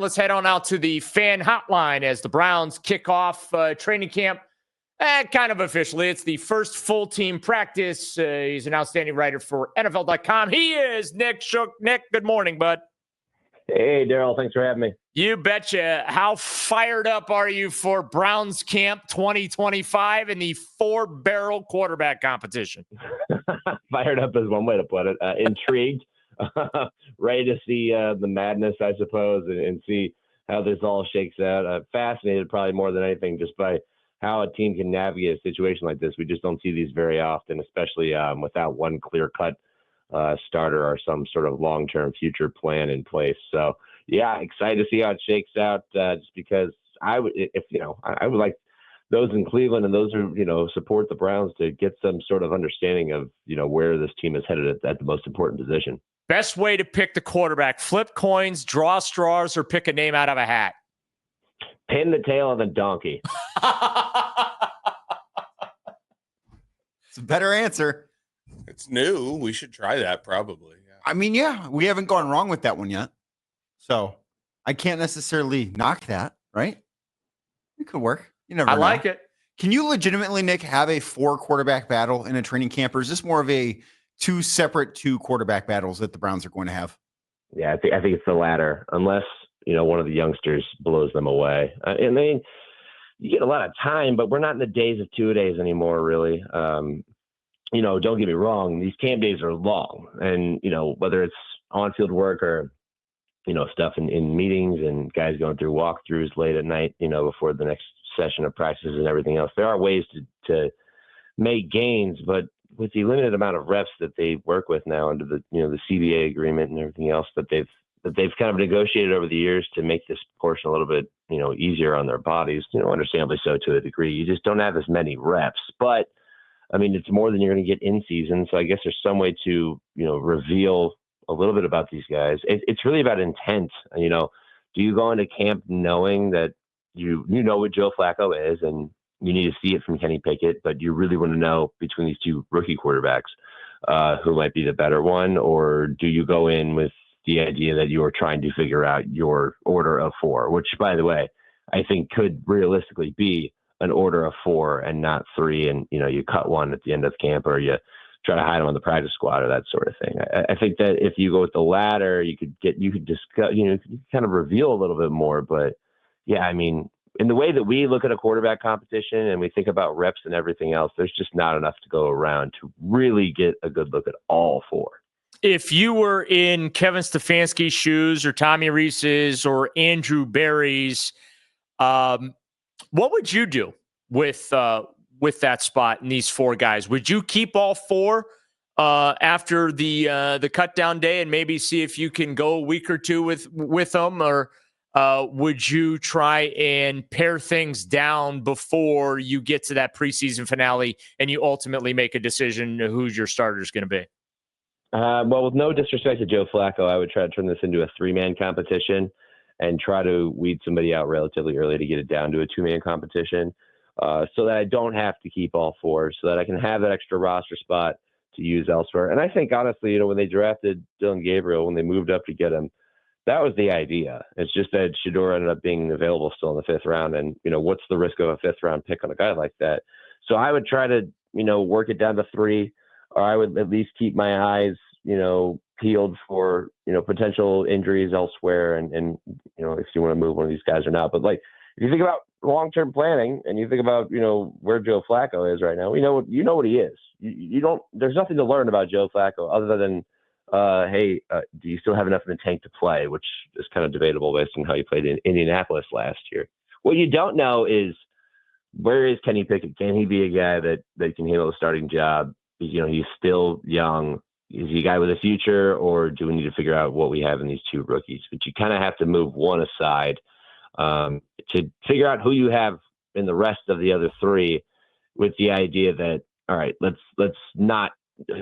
Let's head on out to the fan hotline as the Browns kick off training camp. Kind of officially. It's the first full team practice. He's an outstanding writer for NFL.com. He is Nick Shook. Nick, good morning, bud. Hey, Daryl. Thanks for having me. You betcha. How fired up are you for Browns Camp 2025 and the four-barrel quarterback competition? Fired up is one way to put it. Intrigued. Ready to see the madness, I suppose, and see how this all shakes out. Fascinated probably more than anything just by how a team can navigate a situation like this. We just don't see these very often, especially without one clear-cut starter or some sort of long-term future plan in place. So, yeah, excited to see how it shakes out. Just because I would like those in Cleveland and those who support the Browns to get some sort of understanding of where this team is headed at the most important position. Best way to pick the quarterback: flip coins, draw straws, or pick a name out of a hat. Pin the tail of the donkey. It's a better answer. It's new. We should try that probably. Yeah. I mean, yeah, we haven't gone wrong with that one yet. So I can't necessarily knock that, right? It could work. You never know. I like it. Can you legitimately, Nick, have a 4-quarterback battle in a training camp, or is this more of a two quarterback battles that the Browns are going to have? Yeah, I think it's the latter, unless one of the youngsters blows them away. And then you get a lot of time, but we're not in the days of 2 days anymore, really. Don't get me wrong; these camp days are long, and whether it's on-field work or stuff in meetings and guys going through walkthroughs late at night, before the next session of practices and everything else. There are ways to make gains, but with the limited amount of reps that they work with now under the the CBA agreement and everything else that they've kind of negotiated over the years to make this portion a little bit easier on their bodies, understandably so to a degree. You just don't have as many reps, but I mean it's more than you're going to get in season. So I guess there's some way to reveal a little bit about these guys. It's really about intent. Do you go into camp knowing that you know what Joe Flacco is and you need to see it from Kenny Pickett, but you really want to know between these two rookie quarterbacks who might be the better one? Or do you go in with the idea that you are trying to figure out your order of 4, which, by the way, I think could realistically be an order of 4 and not 3. And, you cut one at the end of camp, or you try to hide them on the practice squad or that sort of thing. I think that if you go with the latter, you could discuss, kind of reveal a little bit more. But yeah, I mean, in the way that we look at a quarterback competition and we think about reps and everything else, there's just not enough to go around to really get a good look at all 4. If you were in Kevin Stefanski's shoes or Tommy Rees's or Andrew Berry's, what would you do with that spot and these 4 guys? Would you keep all 4 after the cut down day and maybe see if you can go a week or 2 with them, or would you try and pare things down before you get to that preseason finale and you ultimately make a decision who your starter is going to be? Well, with no disrespect to Joe Flacco, I would try to turn this into a 3-man competition and try to weed somebody out relatively early to get it down to a 2-man competition, so that I don't have to keep all 4, so that I can have that extra roster spot to use elsewhere. And I think, honestly, when they drafted Dylan Gabriel, when they moved up to get him, that was the idea. It's just that Shedeur ended up being available still in the 5th round. And, what's the risk of a 5th round pick on a guy like that? So I would try to, work it down to 3, or I would at least keep my eyes, peeled for, potential injuries elsewhere. And, if you want to move one of these guys or not. But if you think about long-term planning and you think about, where Joe Flacco is right now, you know what he is. There's nothing to learn about Joe Flacco other than, hey, do you still have enough in the tank to play, which is kind of debatable based on how he played in Indianapolis last year. What you don't know is, where is Kenny Pickett? Can he be a guy that can handle the starting job? He's still young. Is he a guy with a future, or do we need to figure out what we have in these 2 rookies? But you kind of have to move one aside to figure out who you have in the rest of the other 3, with the idea that, all right, let's not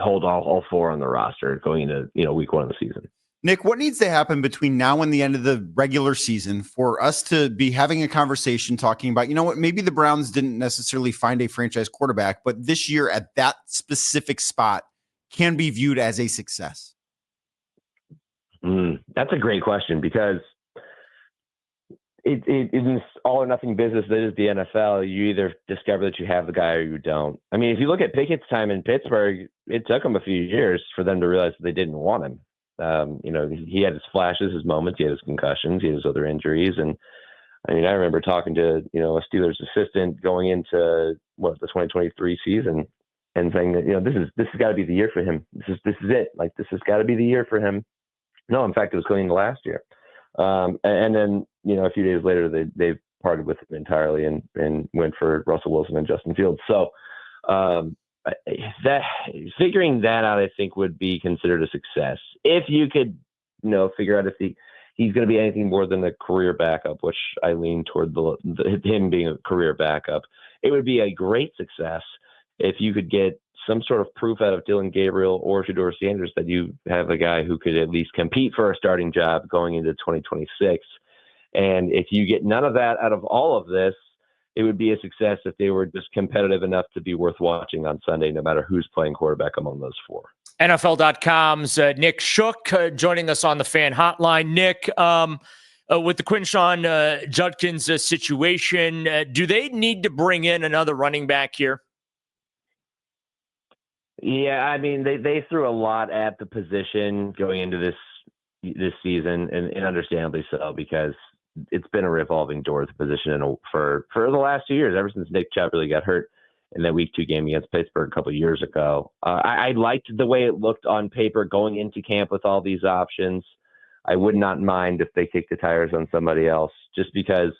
hold all 4 on the roster going into week 1 of the season. Nick, what needs to happen between now and the end of the regular season for us to be having a conversation talking about, maybe the Browns didn't necessarily find a franchise quarterback, but this year at that specific spot can be viewed as a success? That's a great question, because in this all or nothing business that is the NFL, you either discover that you have the guy or you don't. I mean, if you look at Pickett's time in Pittsburgh, it took him a few years for them to realize that they didn't want him. He had his flashes, his moments, he had his concussions, he had his other injuries. And I mean, I remember talking to, a Steelers assistant going into the 2023 season and saying that, this has got to be the year for him. This is it. Like, this has got to be the year for him. No, in fact, it was going into last year. And then, a few days later, they parted with him entirely and went for Russell Wilson and Justin Fields. So that figuring that out, I think, would be considered a success. If you could, figure out if he's going to be anything more than a career backup, which I lean toward him being a career backup, it would be a great success if you could get some sort of proof out of Dylan Gabriel or Shedeur Sanders that you have a guy who could at least compete for a starting job going into 2026. And if you get none of that out of all of this, it would be a success if they were just competitive enough to be worth watching on Sunday, no matter who's playing quarterback among those four. NFL.com's Nick Shook joining us on the fan hotline. Nick, with the Quinshon Judkins situation, do they need to bring in another running back here? Yeah, I mean, they threw a lot at the position going into this season, and understandably so, because it's been a revolving door at the position for the last 2 years, ever since Nick Chubb really got hurt in that Week 2 game against Pittsburgh a couple of years ago. I liked the way it looked on paper going into camp with all these options. I would not mind if they kicked the tires on somebody else, just because,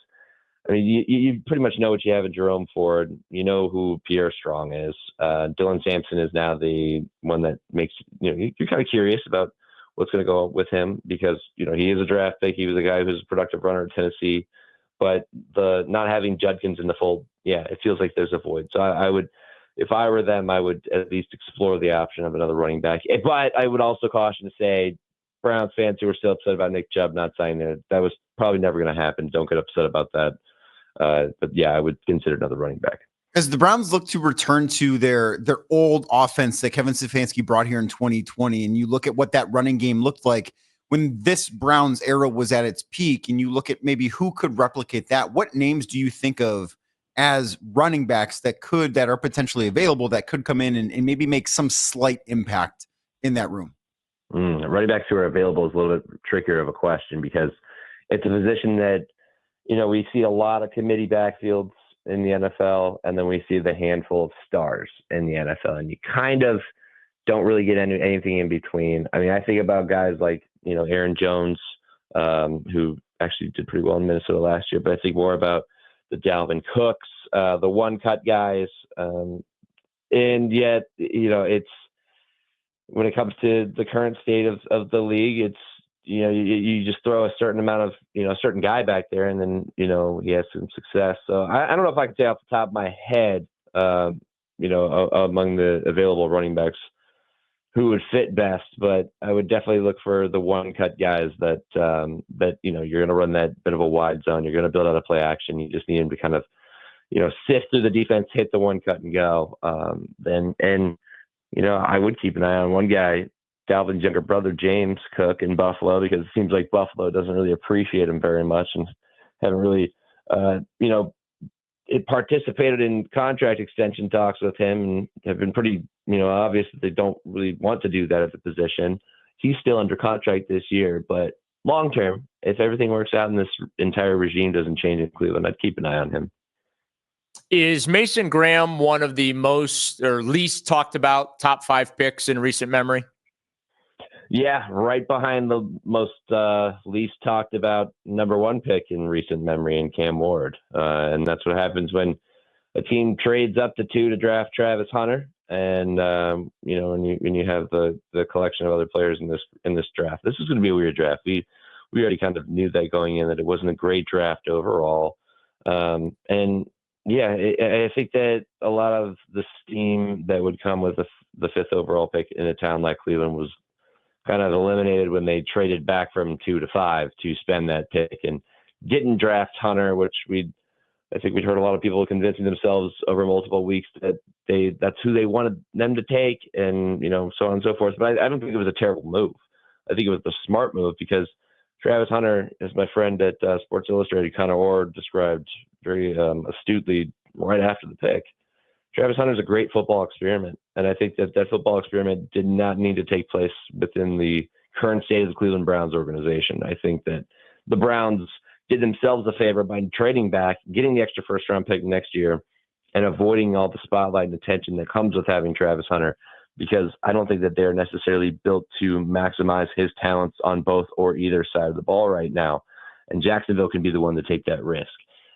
I mean, you pretty much know what you have in Jerome Ford. You know who Pierre Strong is. Dylan Sampson is now the one that makes, you're kind of curious about what's going to go with him, because, he is a draft pick. He was a guy who's a productive runner at Tennessee, but the not having Judkins in the fold, it feels like there's a void. So I would, if I were them, I would at least explore the option of another running back. But I would also caution to say, Browns fans who are still upset about Nick Chubb not signing there, that was probably never going to happen. Don't get upset about that. But yeah, I would consider another running back. As the Browns look to return to their old offense that Kevin Stefanski brought here in 2020, and you look at what that running game looked like when this Browns era was at its peak, and you look at maybe who could replicate that, what names do you think of as running backs that are potentially available, that could come in and maybe make some slight impact in that room? Running backs who are available is a little bit trickier of a question, because it's a position that, we see a lot of committee backfields in the NFL, and then we see the handful of stars in the NFL, and you kind of don't really get anything in between. I mean, I think about guys like, Aaron Jones, who actually did pretty well in Minnesota last year, but I think more about the Dalvin Cooks, the one-cut guys. And yet, it's, when it comes to the current state of the league, it's, you just throw a certain amount of, a certain guy back there, and then, he has some success. So I don't know if I can say off the top of my head, among the available running backs who would fit best, but I would definitely look for the one cut guys that you're going to run that bit of a wide zone. You're going to build out a play action. You just need them to kind of, sift through the defense, hit the one cut and go. I would keep an eye on one guy, Dalvin's younger brother, James Cook, in Buffalo, because it seems like Buffalo doesn't really appreciate him very much and haven't really, it participated in contract extension talks with him, and have been pretty, obvious that they don't really want to do that at the position. He's still under contract this year, but long term, if everything works out and this entire regime doesn't change in Cleveland, I'd keep an eye on him. Is Mason Graham one of the most or least talked about top 5 picks in recent memory? Yeah, right behind the most least talked about number 1 pick in recent memory in Cam Ward. And that's what happens when a team trades up to 2 to draft Travis Hunter. And, when you have the collection of other players in this draft. This is going to be a weird draft. We already kind of knew that going in, that it wasn't a great draft overall. I think that a lot of the steam that would come with the 5th overall pick in a town like Cleveland was kind of eliminated when they traded back from 2 to 5 to spend that pick and didn't draft Hunter, which I think we'd heard a lot of people convincing themselves over multiple weeks that that's who they wanted them to take, and so on and so forth. But I don't think it was a terrible move. I think it was the smart move, because Travis Hunter, as my friend at Sports Illustrated, Connor Orr, described very astutely right after the pick. Travis Hunter is a great football experiment, and I think that football experiment did not need to take place within the current state of the Cleveland Browns organization. I think that the Browns did themselves a favor by trading back, getting the extra first-round pick next year, and avoiding all the spotlight and attention that comes with having Travis Hunter, because I don't think that they're necessarily built to maximize his talents on both or either side of the ball right now. And Jacksonville can be the one to take that risk.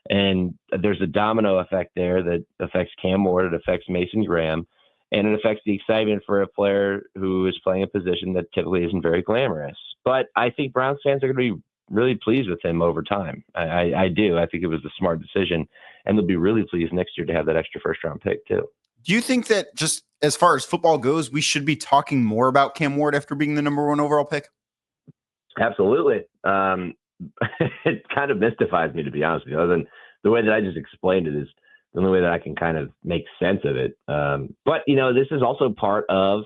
And there's a domino effect there that affects Cam Ward, it affects Mason Graham, and it affects the excitement for a player who is playing a position that typically isn't very glamorous. But I think Browns fans are going to be really pleased with him over time. I do. I think it was a smart decision, and they'll be really pleased next year to have that extra first-round pick too. Do you think that just as far as football goes, we should be talking more about Cam Ward after being the number 1 overall pick? Absolutely. It kind of mystifies me, to be honest with you. Other than the way that I just explained it is the only way that I can kind of make sense of it. But, this is also part of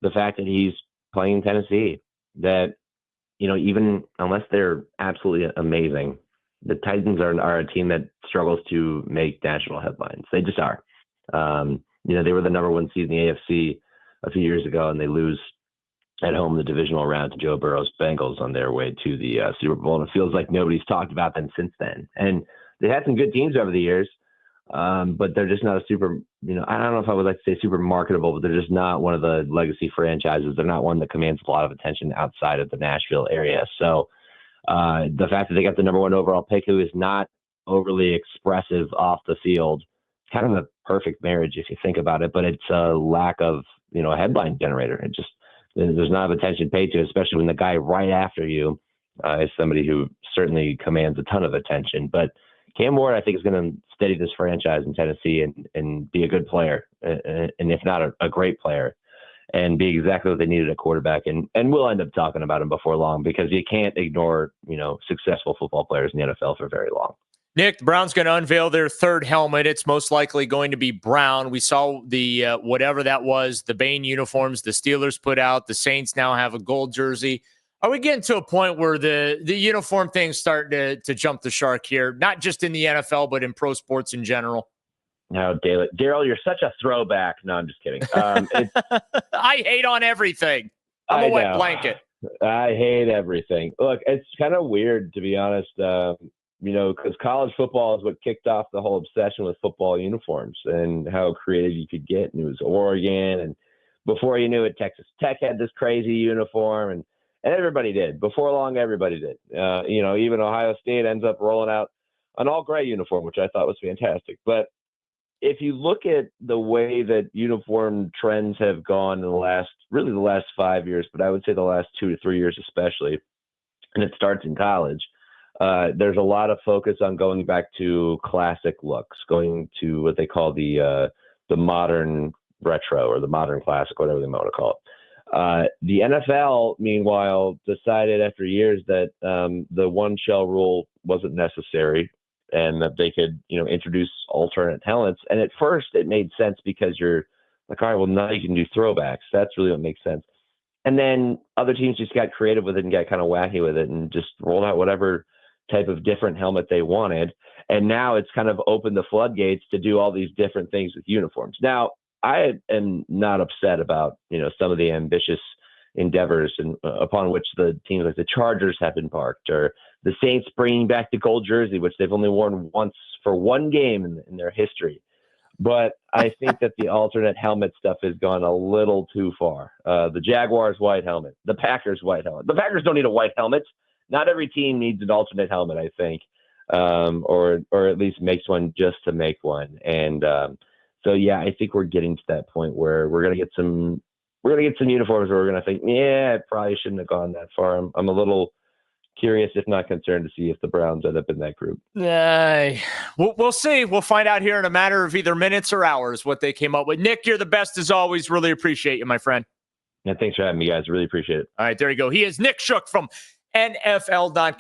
the fact that he's playing in Tennessee, that, even unless they're absolutely amazing, the Titans are a team that struggles to make national headlines. They just are. They were the number 1 seed in the AFC a few years ago, and they lose at home in the divisional round to Joe Burrow's Bengals on their way to the Super Bowl. And it feels like nobody's talked about them since then. And they had some good teams over the years, but they're just not a super, I don't know if I would like to say super marketable, but they're just not one of the legacy franchises. They're not one that commands a lot of attention outside of the Nashville area. So the fact that they got the number 1 overall pick, who is not overly expressive off the field, kind of a perfect marriage if you think about it, but it's a lack of, a headline generator. It just, there's not enough attention paid to it, especially when the guy right after you is somebody who certainly commands a ton of attention. But Cam Ward, I think, is going to steady this franchise in Tennessee and be a good player, and if not a great player, and be exactly what they needed at quarterback. And we'll end up talking about him before long, because you can't ignore, successful football players in the NFL for very long. Nick, the Browns going to unveil their 3rd helmet. It's most likely going to be brown. We saw the whatever that was, the Bane uniforms the Steelers put out. The Saints now have a gold jersey. Are we getting to a point where the uniform thing's starting to jump the shark here, not just in the NFL, but in pro sports in general? No, Daryl, you're such a throwback. No, I'm just kidding. I hate on everything. I'm a wet blanket. I hate everything. Look, it's kind of weird, to be honest. Because college football is what kicked off the whole obsession with football uniforms and how creative you could get. And it was Oregon. And before you knew it, Texas Tech had this crazy uniform. And everybody did. Before long, everybody did. Even Ohio State ends up rolling out an all-gray uniform, which I thought was fantastic. But if you look at the way that uniform trends have gone in the last 5 years, but I would say the last 2 to 3 years especially, and it starts in college, there's a lot of focus on going back to classic looks, going to what they call the modern retro or the modern classic, whatever they want to call it. The NFL, meanwhile, decided after years that the one shell rule wasn't necessary and that they could, introduce alternate helmets. And at first it made sense because you're like, all right, well, now you can do throwbacks. That's really what makes sense. And then other teams just got creative with it and got kind of wacky with it and just rolled out whatever type of different helmet they wanted. And now it's kind of opened the floodgates to do all these different things with uniforms. Now, I am not upset about, some of the ambitious endeavors and upon which the teams like the Chargers have embarked, or the Saints bringing back the gold jersey, which they've only worn once for one game in their history. But I think that the alternate helmet stuff has gone a little too far. The Jaguars white helmet, the Packers white helmet. The Packers don't need a white helmet. Not every team needs an alternate helmet, I think, or at least makes one just to make one. And so, yeah, I think we're getting to that point where we're gonna get some uniforms where we're gonna think, yeah, it probably shouldn't have gone that far. I'm a little curious, if not concerned, to see if the Browns end up in that group. We'll see. We'll find out here in a matter of either minutes or hours what they came up with. Nick, you're the best as always. Really appreciate you, my friend. Yeah, thanks for having me, guys. Really appreciate it. All right, there you go. He is Nick Shook from NFL.com.